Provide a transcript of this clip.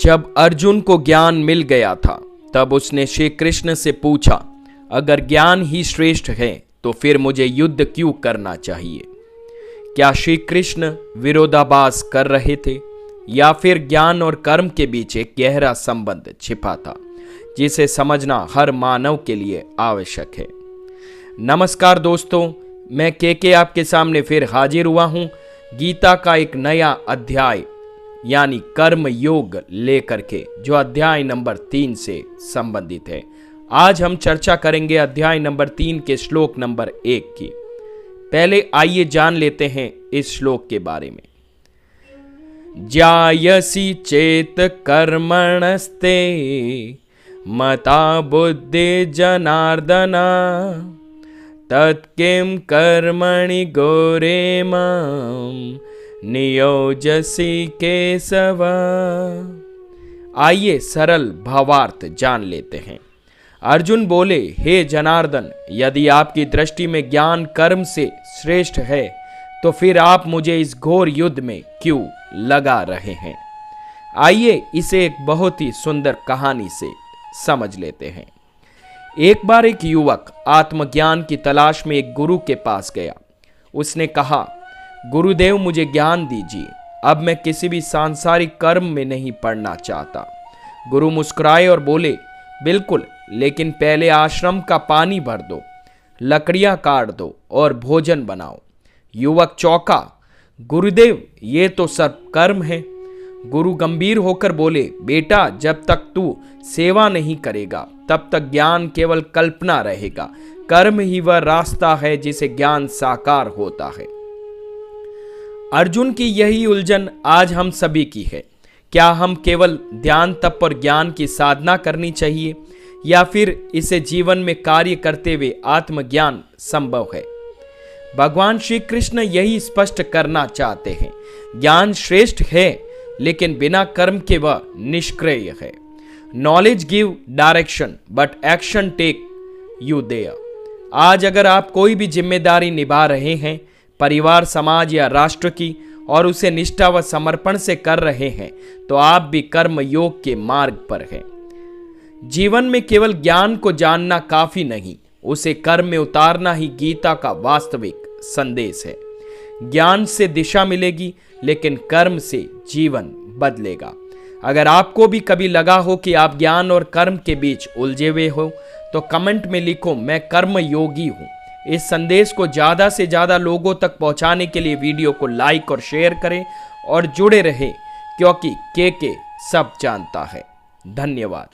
जब अर्जुन को ज्ञान मिल गया था तब उसने श्री कृष्ण से पूछा, अगर ज्ञान ही श्रेष्ठ है तो फिर मुझे युद्ध क्यों करना चाहिए? क्या श्री कृष्ण विरोधाभास कर रहे थे या फिर ज्ञान और कर्म के बीच एक गहरा संबंध छिपा था जिसे समझना हर मानव के लिए आवश्यक है। नमस्कार दोस्तों, मैं के आपके सामने फिर हाजिर हुआ हूं गीता का एक नया अध्याय यानी कर्म योग लेकर के, जो अध्याय नंबर 3 से संबंधित है। आज हम चर्चा करेंगे अध्याय नंबर 3 के श्लोक नंबर 1 की। पहले आइए जान लेते हैं इस श्लोक के बारे में। जायसी चेत कर्मणस्ते मता बुद्धि जनार्दना तत्किं कर्मणि घोरे मां नियोजसी केशव। आइए सरल भावार्थ जान लेते हैं। अर्जुन बोले, हे जनार्दन, यदि आपकी दृष्टि में ज्ञान कर्म से श्रेष्ठ है तो फिर आप मुझे इस घोर युद्ध में क्यों लगा रहे हैं? आइए इसे एक बहुत ही सुंदर कहानी से समझ लेते हैं। एक बार एक युवक आत्मज्ञान की तलाश में एक गुरु के पास गया। उसने कहा, गुरुदेव मुझे ज्ञान दीजिए, अब मैं किसी भी सांसारिक कर्म में नहीं पड़ना चाहता। गुरु मुस्कुराए और बोले, बिल्कुल, लेकिन पहले आश्रम का पानी भर दो, लकड़ियां काट दो और भोजन बनाओ। युवक चौंका, गुरुदेव ये तो सब कर्म है। गुरु गंभीर होकर बोले, बेटा, जब तक तू सेवा नहीं करेगा तब तक ज्ञान केवल कल्पना रहेगा। कर्म ही वह रास्ता है जिसे ज्ञान साकार होता है। अर्जुन की यही उलझन आज हम सभी की है। क्या हम केवल ध्यान तप और ज्ञान की साधना करनी चाहिए या फिर इसे जीवन में कार्य करते हुए आत्मज्ञान संभव है? भगवान श्री कृष्ण यही स्पष्ट करना चाहते हैं। ज्ञान श्रेष्ठ है लेकिन बिना कर्म के वह निष्क्रिय है। Knowledge give direction but action take you there. आज अगर आप कोई भी जिम्मेदारी निभा रहे हैं, परिवार, समाज या राष्ट्र की, और उसे निष्ठा व समर्पण से कर रहे हैं, तो आप भी कर्म योग के मार्ग पर हैं। जीवन में केवल ज्ञान को जानना काफी नहीं, उसे कर्म में उतारना ही गीता का वास्तविक संदेश है। ज्ञान से दिशा मिलेगी लेकिन कर्म से जीवन बदलेगा। अगर आपको भी कभी लगा हो कि आप ज्ञान और कर्म के बीच उलझे हुए हो तो कमेंट में लिखो, मैं कर्म योगी हूं। इस संदेश को ज्यादा से ज्यादा लोगों तक पहुंचाने के लिए वीडियो को लाइक और शेयर करें और जुड़े रहें, क्योंकि के सब जानता है। धन्यवाद।